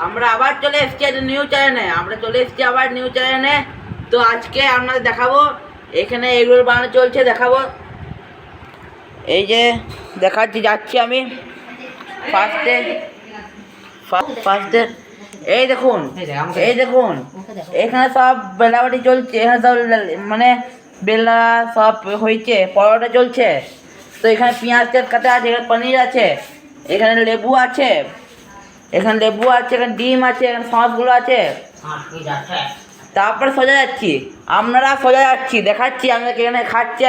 আমরা আবার চলে এসেছি একটা নিউ চ্যানেলে। আবার নিউ চ্যানেলে। তো আজকে আপনাদের দেখাবো এখানে এগরোল বানানো চলছে, দেখাবো। এই যে দেখাচ্ছি, যাচ্ছি আমি ফার্স্টে। এই দেখুন এখানে সব বেলাবাটি চলছে। এখানে সব মানে বেলা সব হয়েছে, পরোটা চলছে। তো এখানে পেঁয়াজ কাটা আছে, এখানে পনির আছে, এখানে লেবু আছে, এখানে ডিম আছে, এখানে সসগুলো আছে। তারপরে সোজা যাচ্ছি, আপনারা সোজা যাচ্ছি, দেখাচ্ছি আমাদেরকে। এখানে খাচ্ছে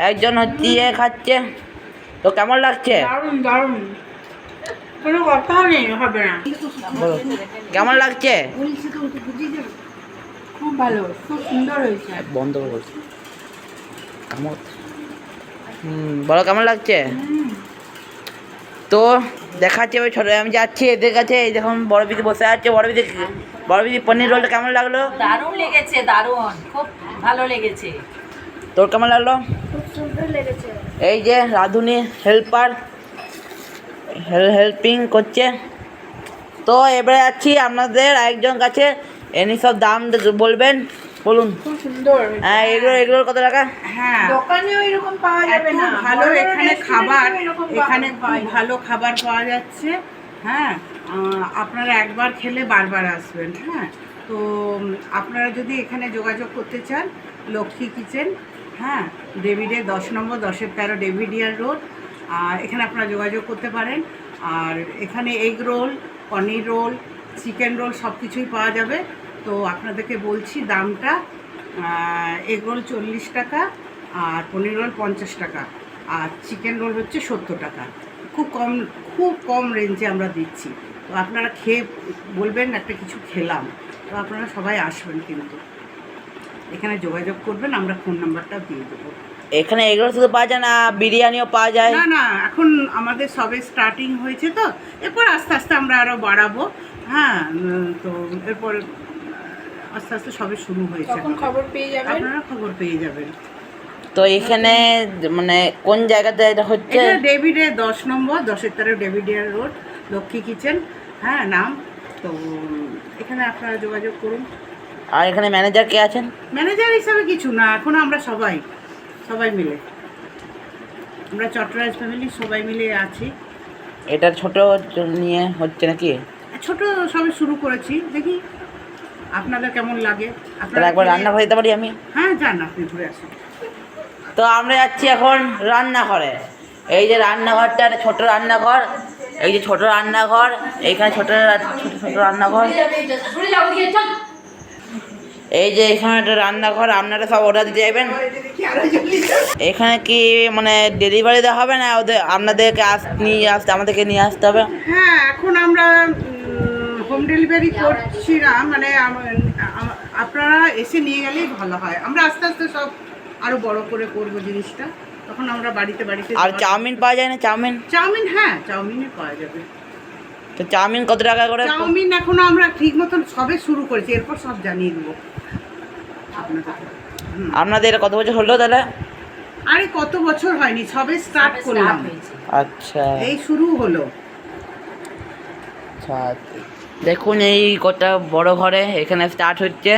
একজন হচ্ছে খাচ্ছে। তো কেমন লাগছে? দারুণ কোনো কথা নেই, হবে না। কেমন লাগছে? খুব ভালো, খুব সুন্দর হয়েছে। বন্ধ করে বলছি কেমন। বলো কেমন লাগছে? তো দেখাচ্ছে ওই ছোটো, আমি যাচ্ছি এদের কাছে। এই দেখুন বড় দিদি বসে আছে। বড় দিদি পনির রোলটা কেমন লাগলো? দারুণ লেগেছে, দারুণ, খুব ভালো লেগেছে। তোর কেমন লাগলো? খুব সুন্দর লেগেছে। এই যে রাঁধুনি হেল্পিং করছে। তো এবারে যাচ্ছি আপনাদের আরেকজন কাছে, এনি সব দাম বলবেন, বলুন। খুব সুন্দর। হ্যাঁ, এগুলোর কত টাকা? হ্যাঁ, দোকানেও এরকম পাওয়া যাবে না। ভালো এখানে খাবার, এখানে খুব ভালো খাবার পাওয়া যাচ্ছে। হ্যাঁ, আপনারা একবার খেলে বারবার আসবেন। হ্যাঁ, তো আপনারা যদি এখানে যোগাযোগ করতে চান, লক্ষ্মী কিচেন, হ্যাঁ, ডেভিডে 10 নম্বর 10-13 ডেভিডিয়ার রোড। আর এখানে আপনারা যোগাযোগ করতে পারেন। আর এখানে এগ রোল, পনির রোল, চিকেন রোল সব কিছুই পাওয়া যাবে। তো আপনাদেরকে বলছি দামটা, এগ রোল 40 টাকা, আর পনির রোল 50 টাকা, আর চিকেন রোল হচ্ছে 70 টাকা। খুব কম রেঞ্জে আমরা দিচ্ছি। তো আপনারা খেয়ে বলবেন একটা কিছু খেলাম। তো আপনারা সবাই আসবেন, কিন্তু এখানে যোগাযোগ করবেন, আমরা ফোন নাম্বারটা দিয়ে দেবো। এখানে এগুলো শুধু পাওয়া যায় না, বিরিয়ানিও পাওয়া যায়? না, এখন আমাদের সবে স্টার্টিং হয়েছে, তো এরপর আস্তে আস্তে আমরা আরও বাড়াবো। হ্যাঁ, তো এরপর আস্তে আস্তে সবে শুরু হয়েছে, খবর পেয়ে যাবেন, আপনারা খবর পেয়ে যাবেন। তো এখানে মানে কোন জায়গাতে এটা হচ্ছে? ডেভিডে 10 নম্বর 10-13 ডেভিডিয়ার রোড, লক্ষ্মী কিচেন। হ্যাঁ, নাম। তো এখানে আপনারা যোগাযোগ করুন। আর এখানে ম্যানেজার কে আছেন? ম্যানেজার হিসাবে কিছু না, এখন আমরা সবাই মিলে, আমরা চট্টরাজ ফ্যামিলি সবাই মিলে আছি। এটা ছোট নিয়ে হচ্ছে নাকি? ছোট সবে শুরু করেছি, দেখি আপনাদের কেমন লাগে। তাহলে একবার রান্না করে দিতে পারি আমি? হ্যাঁ, যান, আপনি ঘুরে আসুন। তো আমরা যাচ্ছি এখন রান্নাঘরে। এই যে রান্নাঘরটা, ছোট রান্নাঘর। এই যে ছোট রান্নাঘর, এইখানে ছোট রান্নাঘর। এই যে এখানে একটা রান্নাঘর, আপনারা সব অর্ডার দিতে যাবেন। এখানে কি মানে ডেলিভারি দেওয়া হবে না আপনাদেরকে আমাদেরকে নিয়ে আসতে হবে? হ্যাঁ, এখন আমরা হোম ডেলিভারি করছি না, মানে আপনারা এসে নিয়ে গেলেই ভালো হয়। আমরা আস্তে আস্তে সব আরো বড় করে করব জিনিসটা, তখন আমরা বাড়িতে। আর চাউমিন পাওয়া যায় না? চাউমিন, হ্যাঁ, চাউমিনই পাওয়া যাবে। তো চাউমিন কত টাকা করে? চাউমিন এখনো আমরা ঠিক মতন সবে শুরু করেছি, এরপর সব জানিয়ে দেবো আপনাদের কত বছর হলো তাহলে? আরে কত বছর হয়নি, সবে স্টার্ট করলাম। আচ্ছা, এই শুরু হলো। আচ্ছা, দেখুন এই কটা বড় ঘরে এখানে স্টার্ট হচ্ছে।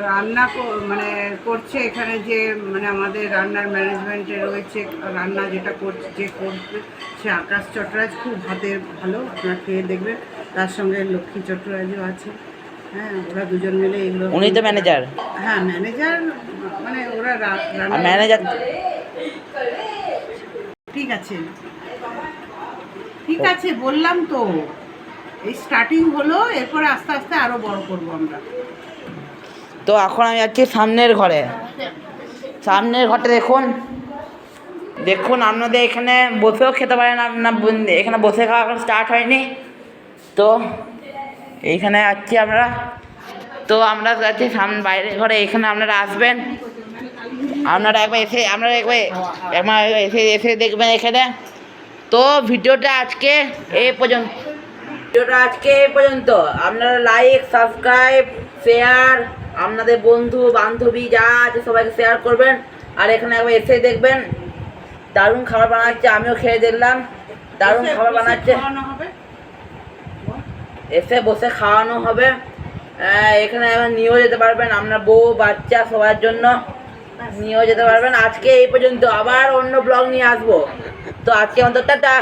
রান্না মানে করছে এখানে, যে মানে আমাদের রান্নার ম্যানেজমেন্টে রয়েছে, রান্না যেটা করছে, যে করছে সে আকাশ চট্টরাজ, খুব হাতের ভালো, আপনারা খেয়ে দেখবেন। তার সঙ্গে লক্ষ্মী চট্টরাজও আছে। হ্যাঁ, ওরা দুজন মিলে এগুলো। উনি তো ম্যানেজার? হ্যাঁ, ম্যানেজার, মানে ওরা ম্যানেজার। ঠিক আছে বললাম তো, এই স্টার্টিং হলো, এরপরে আস্তে আস্তে আরো বড় করবো আমরা। তো এখন আমি যাচ্ছি সামনের ঘরে। সামনের ঘরটা দেখুন আপনাদের এখানে বসেও খেতে পারেন আপনার, এখানে বসে খাওয়া এখন স্টার্ট হয়নি। তো এইখানে যাচ্ছি আমরা। তো আমরা যাচ্ছি সামনে বাইরের ঘরে, এখানে আপনারা আসবেন। আপনারা একবার এসে দেখবেন এখানে। তো ভিডিওটা আজকে এই পর্যন্ত। আপনারা লাইক, সাবস্ক্রাইব, শেয়ার, আপনাদের বন্ধু বান্ধবী যা আছে সবাইকে শেয়ার করবেন। আর এখানে একবার এসে দেখবেন, দারুণ খাবার বানাচ্ছে, আমিও খেয়ে দেখলাম। দারুণ বসে- খাবার বসে বানাচ্ছে। খাওয়ানো হবে। এসে বসে খাওয়ানো হবে। এখানে আবার নিয়েও যেতে পারবেন আপনার বউ বাচ্চা সবার জন্য নিয়েও যেতে পারবেন। আজকে এই পর্যন্ত, আবার অন্য ব্লগ নিয়ে আসবো। তো আজকে অন্তত টাটা।